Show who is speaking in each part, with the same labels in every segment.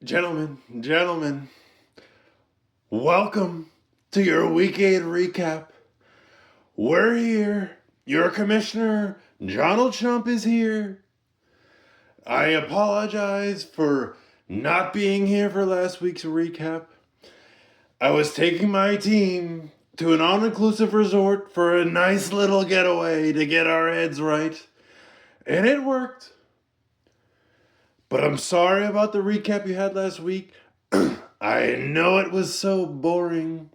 Speaker 1: Gentlemen, welcome to your Week 8 recap. We're here. Your commissioner, Donald Trump, is here. I apologize for not being here for last week's recap. I was taking my team to an all-inclusive resort for a nice little getaway to get our heads right, and it worked. But I'm sorry about the recap you had last week. I know it was so boring.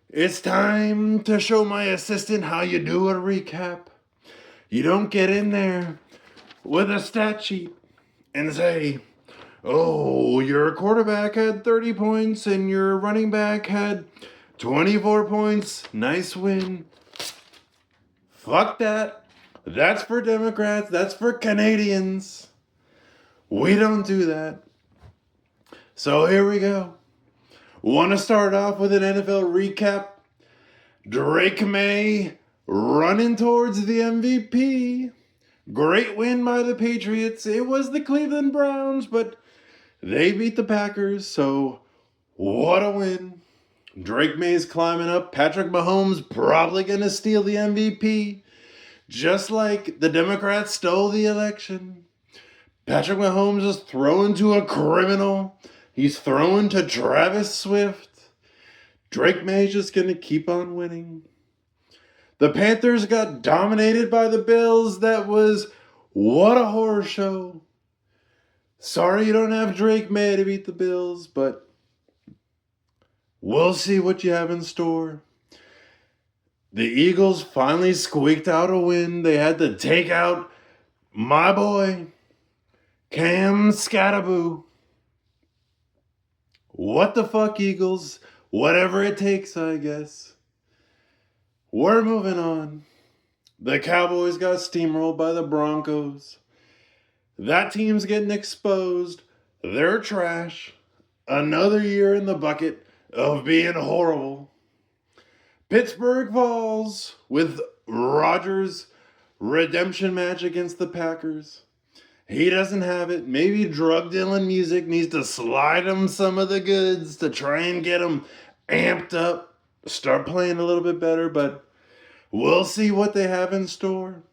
Speaker 1: It's time to show my assistant how you do a recap. You don't get in there with a stat sheet and say, oh, your quarterback had 30 points and your running back had 24 points. Nice win. Fuck that. That's for Democrats. That's for Canadians. We don't do that. So here we go. Want to start off with an NFL recap? Drake May running towards the MVP. Great win by the Patriots. It was the Cleveland Browns, but they beat the Packers, so what a win. Drake May's climbing up. Patrick Mahomes probably going to steal the MVP, just like the Democrats stole the election. Patrick Mahomes is throwing to a criminal. He's throwing to Travis Swift. Drake May's just going to keep on winning. The Panthers got dominated by the Bills. What a horror show. Sorry you don't have Drake May to beat the Bills, but we'll see what you have in store. The Eagles finally squeaked out a win. They had to take out my boy, Cam Scattaboo. What the fuck, Eagles? Whatever it takes, I guess. We're moving on. The Cowboys got steamrolled by the Broncos. That team's getting exposed. They're trash. Another year in the bucket of being horrible. Pittsburgh falls with Rodgers' redemption match against the Packers. He doesn't have it. Maybe drug dealing music needs to slide him some of the goods to try and get him amped up, start playing a little bit better, but we'll see what they have in store.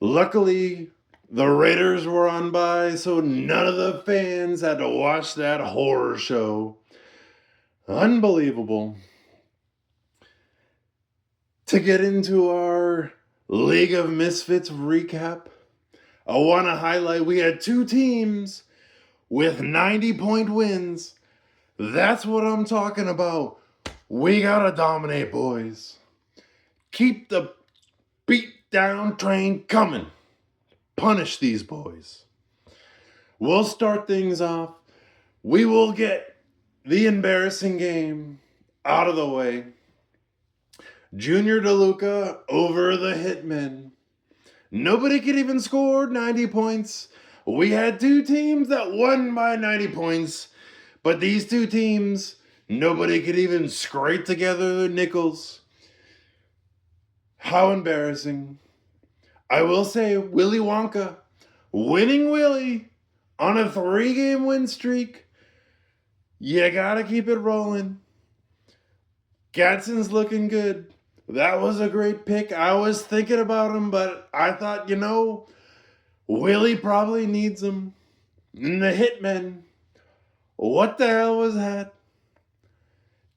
Speaker 1: Luckily, the Raiders were on bye, so none of the fans had to watch that horror show. Unbelievable. To get into our League of Misfits recap, I want to highlight we had two teams with 90-point wins. That's what I'm talking about. We gotta dominate, boys. Keep the beat down train coming. Punish these boys. We'll start things off. We will get the embarrassing game out of the way. Junior DeLuca over the Hitmen. Nobody could even score 90 points. We had two teams that won by 90 points, but these two teams, nobody could even scrape together their nickels. How embarrassing. I will say, Willy Wonka, winning Willy on a 3-game win streak. You gotta keep it rolling. Gadsden's looking good. That was a great pick. I was thinking about him, but I thought, Willie probably needs him. And the Hitmen, what the hell was that?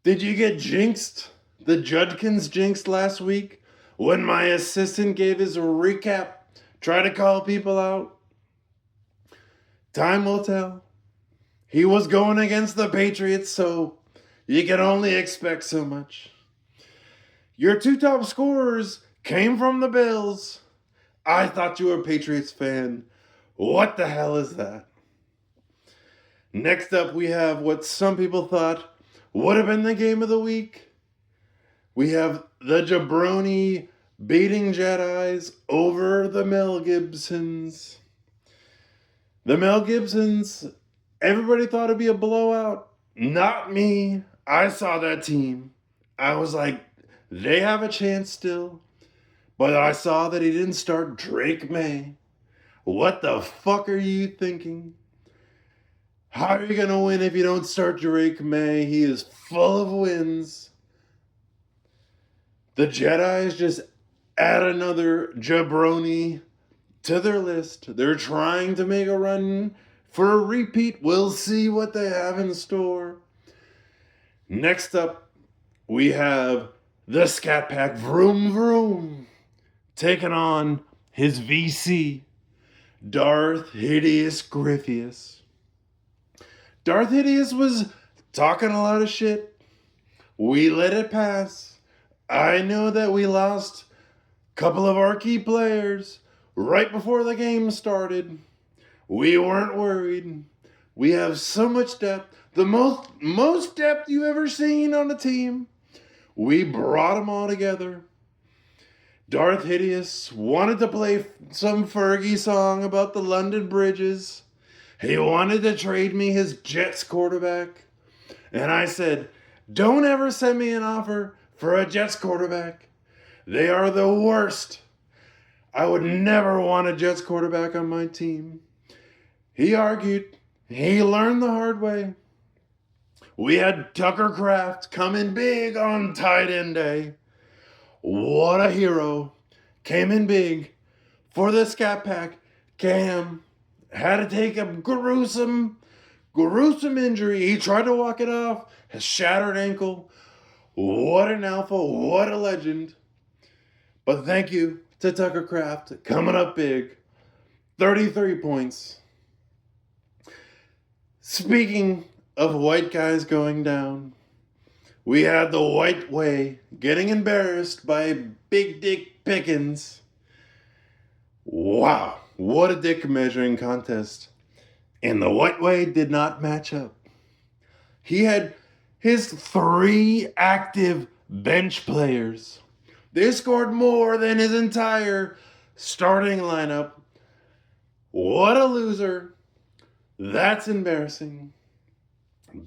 Speaker 1: Did you get jinxed? The Judkins jinxed last week when my assistant gave his recap, try to call people out? Time will tell. He was going against the Patriots, so you can only expect so much. Your two top scorers came from the Bills. I thought you were a Patriots fan. What the hell is that? Next up, we have what some people thought would have been the game of the week. We have the Jabroni beating Jedis over the Mel Gibsons. The Mel Gibsons, everybody thought it'd be a blowout. Not me. I saw that team. I was like, they have a chance still. But I saw that he didn't start Drake May. What the fuck are you thinking? How are you going to win if you don't start Drake May? He is full of wins. The Jedis just add another jabroni to their list. They're trying to make a run for a repeat. We'll see what they have in store. Next up, we have the Scat Pack Vroom Vroom taking on his VC, Darth Hideous Griffius. Darth Hideous was talking a lot of shit. We let it pass. I know that we lost a couple of our key players right before the game started. We weren't worried. We have so much depth. The most depth you ever seen on a team. We brought them all together. Darth Hideous wanted to play some Fergie song about the London bridges. He wanted to trade me his Jets quarterback. And I said, don't ever send me an offer for a Jets quarterback. They are the worst. I would never want a Jets quarterback on my team. He argued. He learned the hard way. We had Tucker Kraft come in big on tight end day. What a hero. Came in big for the Scat Pack. Cam had to take a gruesome injury. He tried to walk it off. His shattered ankle. What an alpha. What a legend. But thank you to Tucker Kraft. Coming up big. 33 points. Speaking of white guys going down, we had the White Way getting embarrassed by Big Dick Pickens. Wow, what a dick measuring contest. And the White Way did not match up. He had his 3 active bench players. They scored more than his entire starting lineup. What a loser. That's embarrassing.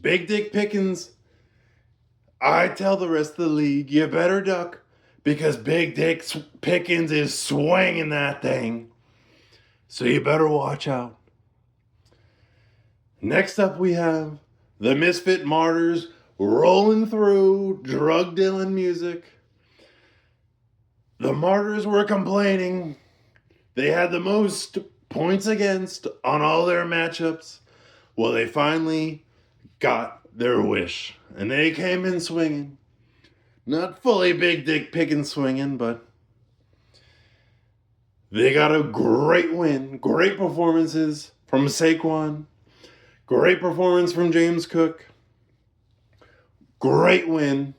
Speaker 1: Big Dick Pickens, I tell the rest of the league, you better duck because Big Dick Pickens is swinging that thing. So you better watch out. Next up we have the Misfit Martyrs rolling through drug dealing music. The Martyrs were complaining. They had the most points against on all their matchups. Well, they finally got their wish. And they came in swinging. Not fully Big Dick Pickens swinging, but they got a great win. Great performances from Saquon. Great performance from James Cook. Great win.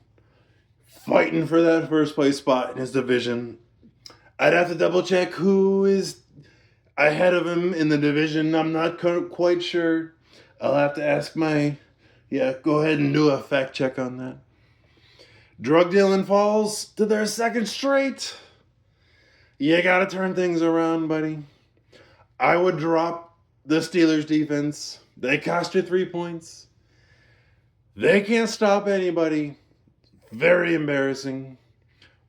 Speaker 1: Fighting for that first place spot in his division. I'd have to double check who is ahead of him in the division. I'm not quite sure. I'll have to ask go ahead and do a fact check on that. Drug dealing falls to their second straight. You gotta turn things around, buddy. I would drop the Steelers defense. They cost you 3 points. They can't stop anybody. Very embarrassing.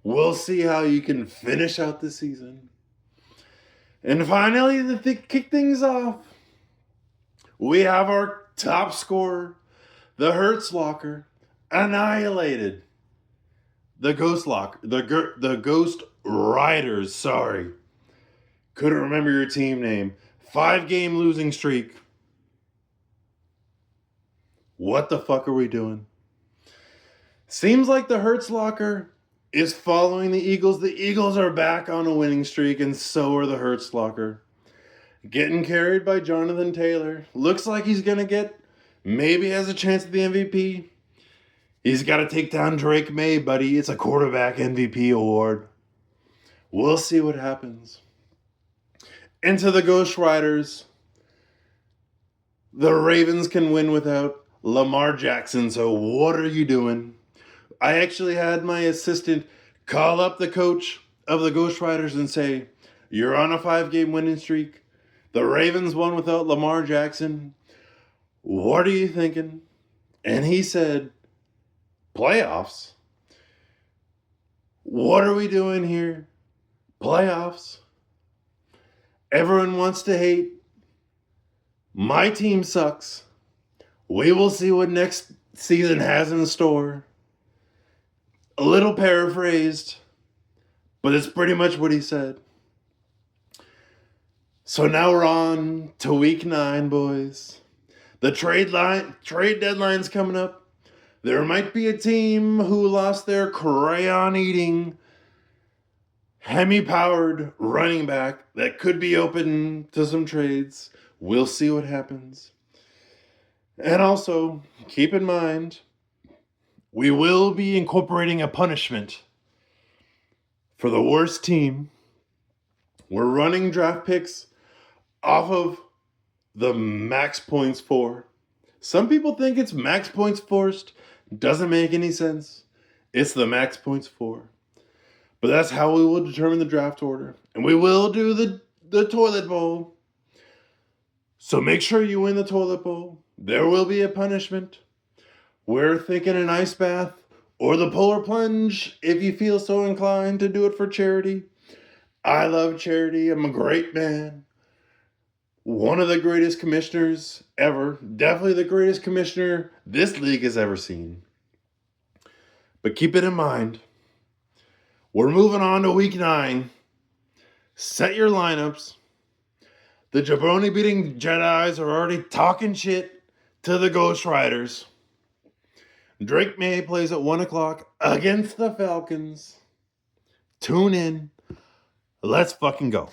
Speaker 1: We'll see how you can finish out the season. And finally, to kick things off, we have our top scorer, the Hertz Locker, annihilated. The Ghost Riders, sorry. Couldn't remember your team name. 5-game losing streak. What the fuck are we doing? Seems like the Hertz Locker is following the Eagles. The Eagles are back on a winning streak, and so are the Hertz Locker. Getting carried by Jonathan Taylor. Looks like he's going to maybe has a chance at the MVP. He's got to take down Drake May, buddy. It's a quarterback MVP award. We'll see what happens. Into the Ghost Riders. The Ravens can win without Lamar Jackson, so what are you doing? I actually had my assistant call up the coach of the Ghost Riders and say, you're on a 5-game winning streak. The Ravens won without Lamar Jackson. What are you thinking? And he said, playoffs? What are we doing here? Playoffs? Everyone wants to hate. My team sucks. We will see what next season has in store. A little paraphrased, but it's pretty much what he said. So now we're on to week 9, boys. The trade deadline's coming up. There might be a team who lost their crayon-eating, Hemi-powered running back that could be open to some trades. We'll see what happens. And also, keep in mind, we will be incorporating a punishment for the worst team. We're running draft picks off of the max points for. Some people think it's max points forced. Doesn't make any sense. It's the max points for. But that's how we will determine the draft order. And we will do the toilet bowl. So make sure you win the toilet bowl. There will be a punishment. We're thinking an ice bath or the polar plunge if you feel so inclined to do it for charity. I love charity. I'm a great man. One of the greatest commissioners ever. Definitely the greatest commissioner this league has ever seen. But keep it in mind. We're moving on to week 9. Set your lineups. The jabroni beating Jedis are already talking shit to the Ghost Riders. Drake May plays at 1 o'clock against the Falcons. Tune in. Let's fucking go.